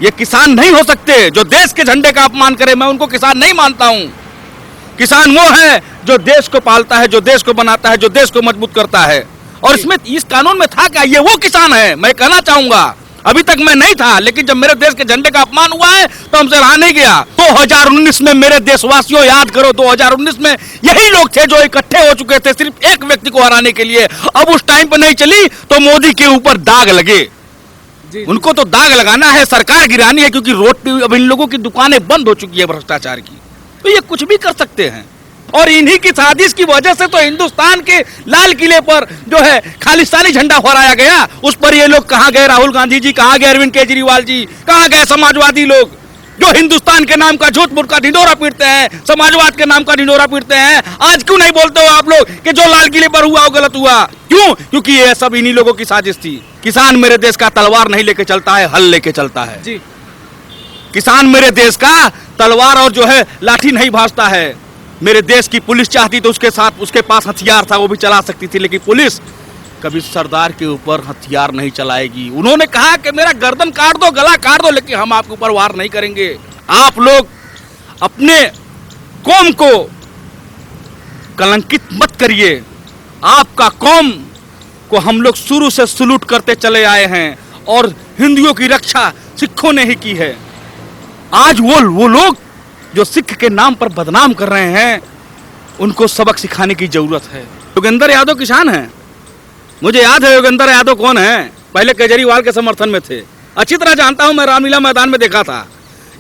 ये किसान नहीं हो सकते जो देश के झंडे का अपमान करे। मैं उनको किसान नहीं मानता हूँ। किसान वो है जो देश को पालता है, जो देश को बनाता है, जो देश को मजबूत करता है। और इसमें इस कानून में था क्या? ये वो किसान है। मैं कहना चाहूंगा, अभी तक मैं नहीं था, लेकिन जब मेरे देश के झंडे का अपमान हुआ है तो हमसे रहा नहीं गया। 2019 में मेरे देशवासियों, याद करो, 2019 में यही लोग थे जो इकट्ठे हो चुके थे सिर्फ एक व्यक्ति को हराने के लिए। अब उस टाइम पर नहीं चली तो मोदी के ऊपर दाग लगे। उनको तो दाग लगाना है, सरकार गिरानी है, क्योंकि रोड पे अब इन लोगों की दुकानें बंद हो चुकी है भ्रष्टाचार की। तो ये कुछ भी कर सकते हैं। और इन्हीं की साजिश की वजह से तो हिंदुस्तान के लाल किले पर जो है खालिस्तानी झंडा फहराया गया। उस पर ये लोग कहाँ गए? राहुल गांधी जी कहाँ गए? अरविंद केजरीवाल जी कहाँ गए? समाजवादी लोग जो हिंदुस्तान के नाम का झूठ मूठ का ढिंढोरा पीटते हैं, समाजवाद के नाम का ढिंढोरा पीटते हैं, आज क्यों नहीं बोलते हो आप लोग कि जो लाल किले पर हुआ वो गलत हुआ? क्यों? क्योंकि ये सब इन्हीं लोगों की साजिश थी। किसान मेरे देश का तलवार नहीं लेके चलता है, हल लेके चलता है जी। किसान मेरे देश का तलवार और जो है लाठी नहीं भाजता है। मेरे देश की पुलिस चाहती तो उसके पास हथियार था, वो भी चला सकती थी, लेकिन पुलिस कभी सरदार के ऊपर हथियार नहीं चलाएगी। उन्होंने कहा कि मेरा गर्दन काट दो, गला काट दो, लेकिन हम आपके ऊपर वार नहीं करेंगे। आप लोग अपने कौम को कलंकित मत करिए। आपका कौम को हम लोग शुरू से सलूट करते चले आए हैं और हिंदुओं की रक्षा सिखों ने ही की है। आज वो लोग जो सिख के नाम पर बदनाम कर रहे हैं, उनको सबक सिखाने की जरूरत है। योगेंद्र यादव किसान हैं। मुझे याद है योगेंद्र यादव कौन है। पहले केजरीवाल के समर्थन में थे, अच्छी तरह जानता हूं मैं, रामलीला मैदान में देखा था।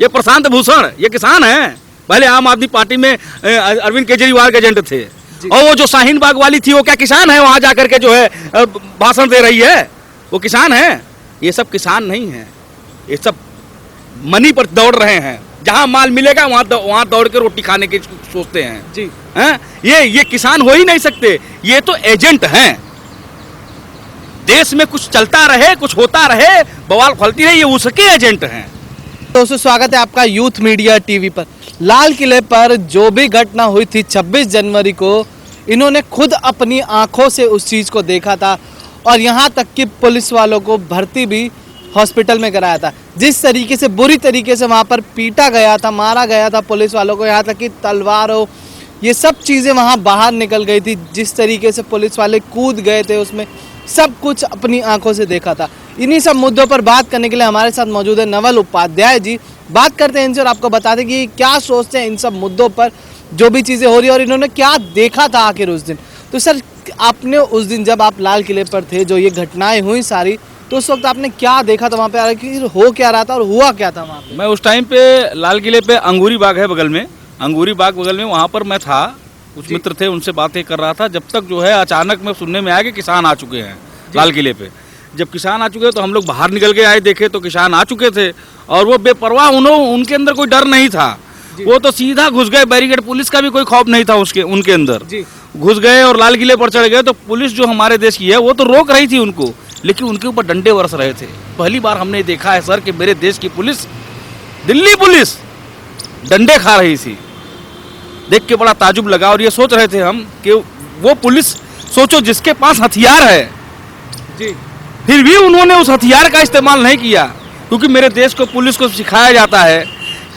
ये प्रशांत भूषण, ये किसान हैं। पहले आम आदमी पार्टी में अरविंद केजरीवाल के एजेंट थे। और वो जो शाहीन बाग वाली थी, वो क्या किसान है? वहां जाकर के जो है भाषण दे रही है, वो किसान है? ये सब किसान नहीं है, ये सब मनी पर दौड़ रहे हैं। जहां माल मिलेगा वहां दौड़ के रोटी खाने की सोचते हैं जी। ये किसान हो ही नहीं सकते, ये तो एजेंट हैं। देश में कुछ चलता रहे, कुछ होता रहे, बवाल फलती रहे, ये उसके एजेंट हैं। दोस्तों, स्वागत है आपका यूथ मीडिया टीवी पर। लाल किले पर जो भी घटना हुई थी 26 जनवरी को, इन्होंने खुद अपनी आंखों से उस चीज़ को देखा था और यहाँ तक कि पुलिस वालों को भर्ती भी हॉस्पिटल में कराया था। जिस तरीके से बुरी तरीके से वहाँ पर पीटा गया था, मारा गया था पुलिस वालों को, यहाँ तक कि तलवार हो, ये सब चीज़ें वहाँ बाहर निकल गई थी। जिस तरीके से पुलिस वाले कूद गए थे उसमें, सब कुछ अपनी आंखों से देखा था। इन्हीं सब मुद्दों पर बात करने के लिए हमारे साथ मौजूद है नवल उपाध्याय जी। बात करते हैं इनसे और आपको बताते हैं कि क्या सोचते हैं इन सब मुद्दों पर, जो भी चीज़ें हो रही है और इन्होंने क्या देखा था आखिर उस दिन। तो सर, आपने उस दिन जब आप लाल किले पर थे, जो ये घटनाएं हुई सारी, तो उस वक्त आपने क्या देखा था वहाँ पे? आखिर हो क्या रहा था और हुआ क्या था वहाँ पे? मैं उस टाइम पे लाल किले पे अंगूरी बाग है बगल में, अंगूरी बाग बगल में, वहाँ पर मैं था। कुछ मित्र थे, उनसे बातें कर रहा था। जब तक जो है अचानक में सुनने में आया कि किसान आ चुके हैं लाल किले पे। जब किसान आ चुके तो हम लोग बाहर निकल के आए, देखे तो किसान आ चुके थे और वो बेपरवाह, उनके अंदर कोई डर नहीं था। वो तो सीधा घुस गए बैरिकेड, पुलिस का भी कोई खौफ नहीं था उनके अंदर। घुस गए और लाल किले पर चढ़ गए। तो पुलिस जो हमारे देश की है वो तो रोक रही थी उनको, लेकिन उनके ऊपर डंडे बरस रहे थे। पहली बार हमने देखा है सर कि मेरे देश की पुलिस, दिल्ली पुलिस, डंडे खा रही थी। देख के बड़ा ताजुब लगा और ये सोच रहे थे हम कि वो पुलिस, सोचो जिसके पास हथियार है जी, फिर भी उन्होंने उस हथियार का इस्तेमाल नहीं किया। क्योंकि मेरे देश को, पुलिस को सिखाया जाता है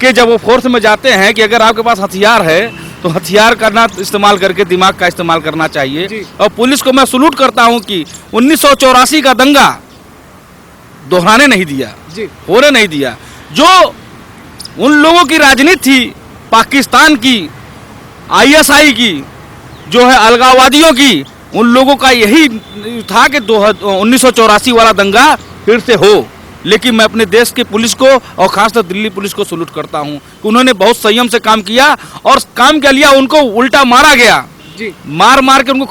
कि जब वो फोर्स में जाते हैं कि अगर आपके पास हथियार है तो हथियार करना इस्तेमाल करके दिमाग का इस्तेमाल करना चाहिए। और पुलिस को मैं सलूट करता हूं कि 1984 का दंगा दोहराने नहीं दिया, होने नहीं दिया। जो उन लोगों की राजनीति थी, पाकिस्तान की, ISI की, जो है अलगाववादियों की, उन लोगों का यही था कि 1984 वाला दंगा फिर से हो। लेकिन मैं अपने देश की पुलिस को और खासकर दिल्ली पुलिस को सलूट करता हूं कि उन्होंने बहुत संयम से काम किया। और काम क्या लिया, उनको उल्टा मारा गया जी। मार के उनको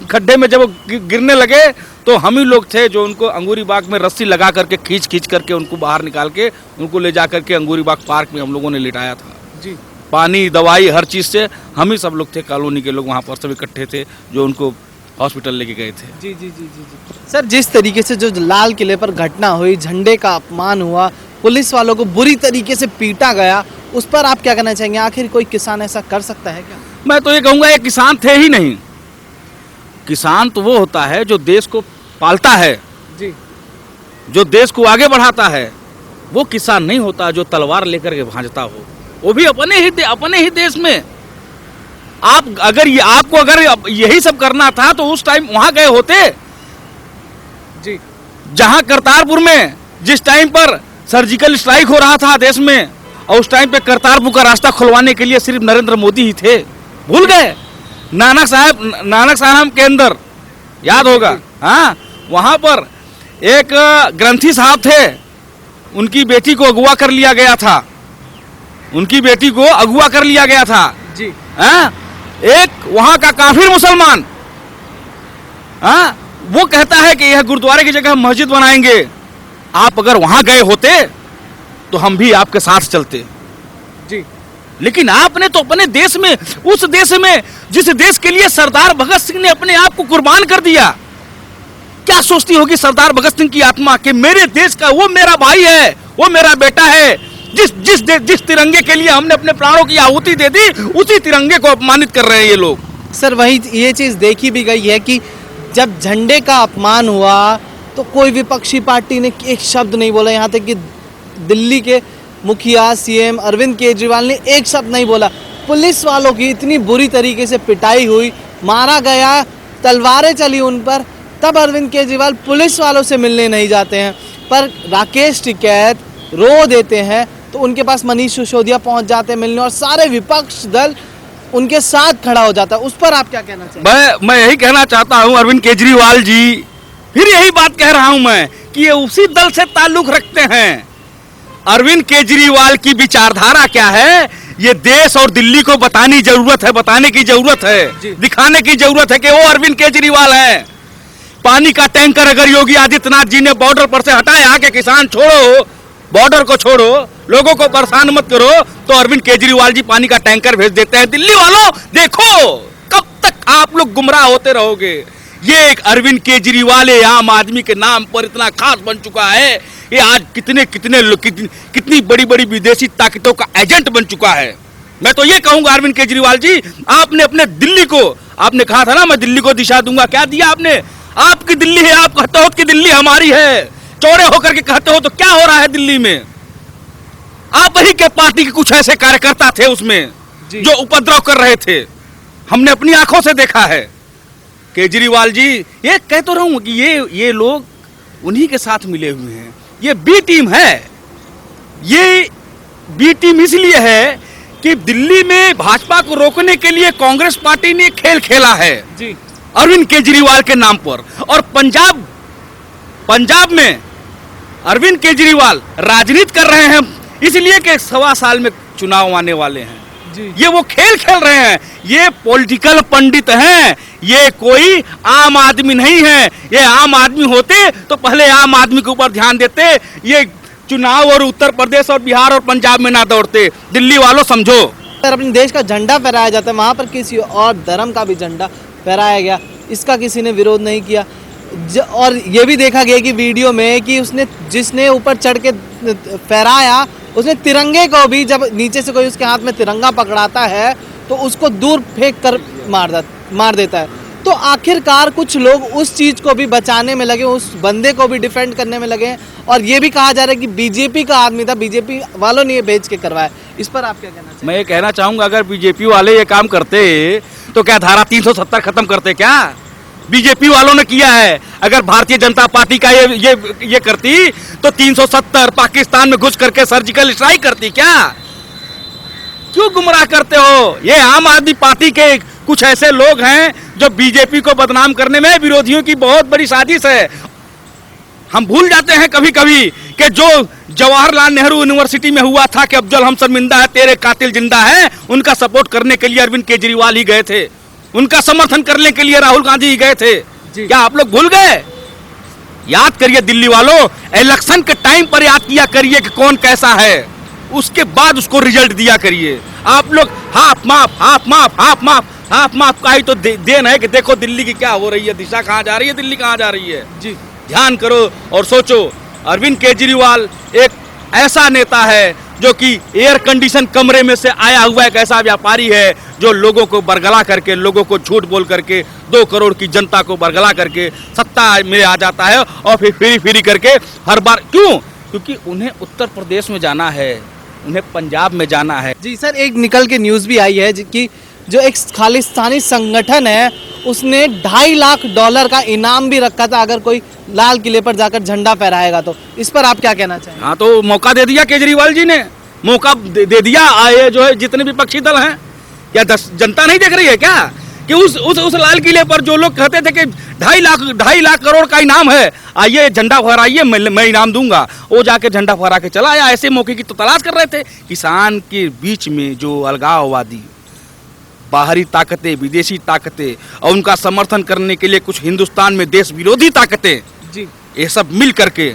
खड्डे में जब वो गिरने लगे तो हम ही लोग थे जो उनको अंगूरी बाग में रस्सी लगा करके खींच करके उनको बाहर निकाल के उनको ले जा करके अंगूरी बाग पार्क में हम लोगों ने लिटाया था जी। पानी, दवाई, हर चीज़ से हम ही सब लोग थे, कॉलोनी के लोग वहाँ पर सब इकट्ठे थे जो उनको हॉस्पिटल लेके गए थे। जी जी जी जी जी सर, जिस तरीके से जो लाल किले पर घटना हुई, झंडे का अपमान हुआ, पुलिस वालों को बुरी तरीके से पीटा गया, उस पर आप क्या कहना चाहेंगे? आखिर कोई किसान ऐसा कर सकता है क्या? मैं तो ये कहूँगा, ये किसान थे ही नहीं। किसान तो वो होता है जो देश को पालता है जी, जो देश को आगे बढ़ाता है, वो किसान नहीं होता जो तलवार लेकर के भांजता हो, वो भी अपने ही देश में। आप आपको अगर यही सब करना था तो उस टाइम वहां गए होते जी। जहां करतारपुर में जिस टाइम पर सर्जिकल स्ट्राइक हो रहा था देश में, और उस टाइम पे करतारपुर का रास्ता खुलवाने के लिए सिर्फ नरेंद्र मोदी ही थे। भूल गए? नानक साहब के अंदर याद होगा, हाँ, वहां पर एक ग्रंथी साहब थे, उनकी बेटी को अगवा कर लिया गया था, जी। हाँ, एक वहां का काफिर मुसलमान, हाँ, वो कहता है कि यह गुरुद्वारे की जगह मस्जिद बनाएंगे। आप अगर वहां गए होते तो हम भी आपके साथ चलते जी। लेकिन आपने तो अपने देश में, उस देश में जिस देश के लिए सरदार भगत सिंह ने अपने आप को कुर्बान कर दिया, क्या सोचती होगी सरदार भगत सिंह की आत्मा कि मेरे देश का वो मेरा भाई है, वो मेरा बेटा है, जिस तिरंगे के लिए हमने अपने प्राणों की आहुति दे दी, उसी तिरंगे को अपमानित कर रहे हैं ये लोग। सर वही ये चीज़ देखी भी गई है कि जब झंडे का अपमान हुआ तो कोई विपक्षी पार्टी ने एक शब्द नहीं बोला, यहाँ तक कि दिल्ली के मुखिया सीएम अरविंद केजरीवाल ने एक शब्द नहीं बोला। पुलिस वालों की इतनी बुरी तरीके से पिटाई हुई, मारा गया, तलवारें चली उन पर, तब अरविंद केजरीवाल पुलिस वालों से मिलने नहीं जाते हैं। पर राकेश टिकैत रो देते हैं तो उनके पास मनीष सिसोदिया पहुंच जाते हैं मिलने, और सारे विपक्ष दल उनके साथ खड़ा हो जाता है। उस पर आप क्या कहना चाहते हैं? मैं यही कहना चाहता हूं अरविंद केजरीवाल जी, फिर यही बात कह रहा हूं मैं कि ये उसी दल से ताल्लुक रखते हैं। अरविंद केजरीवाल की विचारधारा क्या है, ये देश और दिल्ली को बताने की जरूरत है, दिखाने की जरूरत है कि वो अरविंद केजरीवाल है। पानी का टैंकर अगर योगी आदित्यनाथ जी ने बॉर्डर पर से हटाया कि किसान छोड़ो, बॉर्डर को छोड़ो, लोगों को परेशान मत करो, तो अरविंद केजरीवाल जी पानी का टैंकर भेज देते हैं। दिल्ली वालों देखो कब तक आप लोग गुमराह होते रहोगे। ये एक अरविंद केजरीवाल आम आदमी के नाम पर इतना खास बन चुका है, ये आज कितनी बड़ी बड़ी विदेशी ताकतों का एजेंट बन चुका है। मैं तो ये कहूंगा अरविंद केजरीवाल जी, आपने अपने दिल्ली को, आपने कहा था ना मैं दिल्ली को दिशा दूंगा, क्या दिया आपने? आपकी दिल्ली है, आप कहते हो कि दिल्ली हमारी है, चौड़े होकर के कहते हो, तो क्या हो रहा है दिल्ली में? आप ही के पार्टी के कुछ ऐसे कार्यकर्ता थे उसमें जो उपद्रव कर रहे थे, हमने अपनी आंखों से देखा है। केजरीवाल जी, ये कह तो रहा हूं कि ये लोग उन्हीं के साथ मिले हुए हैं। ये बी टीम है, ये बी टीम इसलिए है कि दिल्ली में भाजपा को रोकने के लिए कांग्रेस पार्टी ने खेल खेला है जी, अरविंद केजरीवाल के नाम पर। और पंजाब में अरविंद केजरीवाल राजनीति कर रहे हैं इसलिए कि 1.25 साल में चुनाव आने वाले हैं जी। ये वो खेल खेल रहे हैं, ये पॉलिटिकल पंडित हैं, ये कोई आम आदमी नहीं है। ये आम आदमी होते तो पहले आम आदमी के ऊपर ध्यान देते, ये चुनाव और उत्तर प्रदेश और बिहार और पंजाब में ना दौड़ते। दिल्ली वालों समझो, अगर अपने देश का झंडा फहराया जाता है, वहाँ पर किसी और धर्म का भी झंडा फहराया गया, इसका किसी ने विरोध नहीं किया। और ये भी देखा गया कि वीडियो में कि जिसने ऊपर चढ़ के फहराया, उसने तिरंगे को भी, जब नीचे से कोई उसके हाथ में तिरंगा पकड़ाता है तो उसको दूर फेंक कर मार देता है। तो आखिरकार कुछ लोग उस चीज़ को भी बचाने में लगे, उस बंदे को भी डिफेंड करने में लगे, और ये भी कहा जा रहा है कि बीजेपी का आदमी था, बीजेपी वालों ने ये भेज के करवाया। इस पर आप क्या कहना चाहिए? मैं ये कहना चाहूंगा अगर बीजेपी वाले ये काम करते तो क्या धारा 370 खत्म करते? क्या बीजेपी वालों ने किया है? अगर भारतीय जनता पार्टी का ये करती तो 370 पाकिस्तान में घुस करके सर्जिकल स्ट्राइक करती क्या? क्यों गुमराह करते हो? ये आम आदमी पार्टी के कुछ ऐसे लोग हैं जो बीजेपी को बदनाम करने में विरोधियों की बहुत बड़ी साजिश है। हम भूल जाते हैं कभी कभी कि जो जवाहरलाल नेहरू यूनिवर्सिटी में हुआ था कि अफजल हम शर्मिंदा है, तेरे कातिल जिंदा है, उनका सपोर्ट करने के लिए अरविंद केजरीवाल ही गए थे, उनका समर्थन करने के लिए राहुल गांधी ही गए थे। क्या आप लोग भूल गए? याद करिए दिल्ली वालों, इलेक्शन के टाइम पर याद किया करिए कि कौन कैसा है, उसके बाद उसको रिजल्ट दिया करिए। आप लोग हाफ माफ का ही तो देन है कि देखो दिल्ली की क्या हो रही है, दिशा कहाँ जा रही है, दिल्ली कहाँ जा रही है। जी ध्यान करो और सोचो, अरविंद केजरीवाल एक ऐसा नेता है जो कि एयर कंडीशन कमरे में से आया हुआ एक ऐसा व्यापारी है जो लोगों को बरगला करके, लोगों को झूठ बोल करके, 2 करोड़ की जनता को बरगला करके सत्ता में आ जाता है और फिर फ्री करके हर बार। क्यों? क्योंकि उन्हें उत्तर प्रदेश में जाना है, उन्हें पंजाब में जाना है। जी सर, एक निकल के न्यूज़ भी आई है कि जो एक खालिस्तानी संगठन है उसने $2.5 लाख का इनाम भी रखा था अगर कोई लाल किले पर जाकर झंडा फहराएगा तो। इस पर आप क्या कहना चाहेंगे? हाँ, तो मौका दे दिया केजरीवाल जी ने, मौका दे दिया। आए जो है जितने विपक्षी दल हैं, क्या जनता नहीं देख रही है क्या कि उस लाल किले पर जो लोग कहते थे कि 2.5 लाख करोड़ का इनाम है, आइए झंडा फहराइए, मैं इनाम दूंगा, वो जाके झंडा फहरा के चला आया। ऐसे मौके की तो तलाश कर रहे थे। किसान के बीच में जो अलगाववादी बाहरी ताकतें, विदेशी ताकतें और उनका समर्थन करने के लिए कुछ हिंदुस्तान में देश विरोधी ताकतें, जी, ये सब मिल करके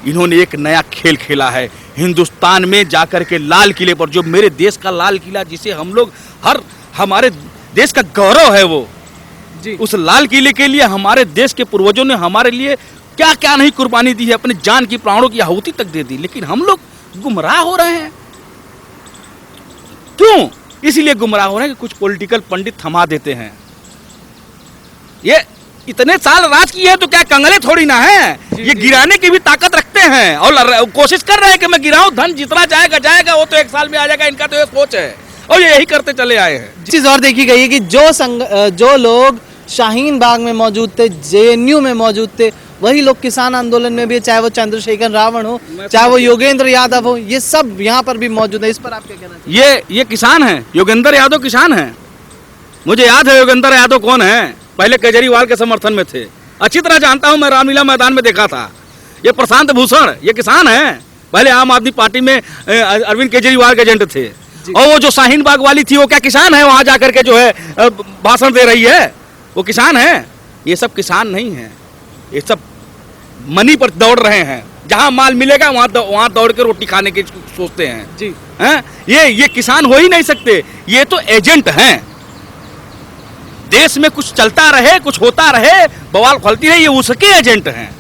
इन्होंने एक नया खेल खेला है। हिंदुस्तान में जाकर के लाल किले पर, जो मेरे देश का लाल किला जिसे हम लोग हमारे देश का गौरव है वो जी, उस लाल किले के लिए हमारे देश के पूर्वजों ने हमारे लिए क्या क्या नहीं कुर्बानी दी है, अपनी जान की प्राणों की आहुति तक दे दी। लेकिन हम लोग गुमराह हो रहे हैं। क्यों? इसीलिए गुमराह हो रहे हैं कि कुछ पॉलिटिकल पंडित थमा देते हैं। ये इतने साल राज किए हैं तो क्या कंगले थोड़ी ना है, ये गिराने की भी ताकत रखते हैं और कोशिश कर रहे हैं कि मैं गिराऊं, धन जितना जाएगा जाएगा, वो तो 1 साल में आ जाएगा। इनका तो ये सोच है और ये यही करते चले आए हैं। चीज और देखी गई है कि जो लोग शाहीन बाग में मौजूद थे, JNU में मौजूद थे, वही लोग किसान आंदोलन में भी, चाहे वो चंद्रशेखर रावण हो, चाहे वो योगेंद्र यादव हो, ये सब यहाँ पर भी मौजूद है। इस पर आप क्या कहना चाहिए? ये किसान है, योगेंद्र यादव किसान है। मुझे याद है योगेंद्र यादव कौन है, पहले केजरीवाल के समर्थन में थे, अच्छी तरह जानता हूँ, मैं रामलीला मैदान में देखा था। ये प्रशांत भूषण, ये किसान है, पहले आम आदमी पार्टी में अरविंद केजरीवाल के एजेंट थे। और वो जो शाहीन बाग वाली थी, वो क्या किसान है? वहां जाकर के जो है भाषण दे रही है, वो किसान है? ये सब किसान नहीं है, ये सब मनी पर दौड़ रहे हैं। जहां माल मिलेगा वहां दौड़ के रोटी खाने की सोचते हैं जी। हैं? ये किसान हो ही नहीं सकते, ये तो एजेंट हैं। देश में कुछ चलता रहे, कुछ होता रहे, बवाल फलती रहे, ये उसके एजेंट हैं।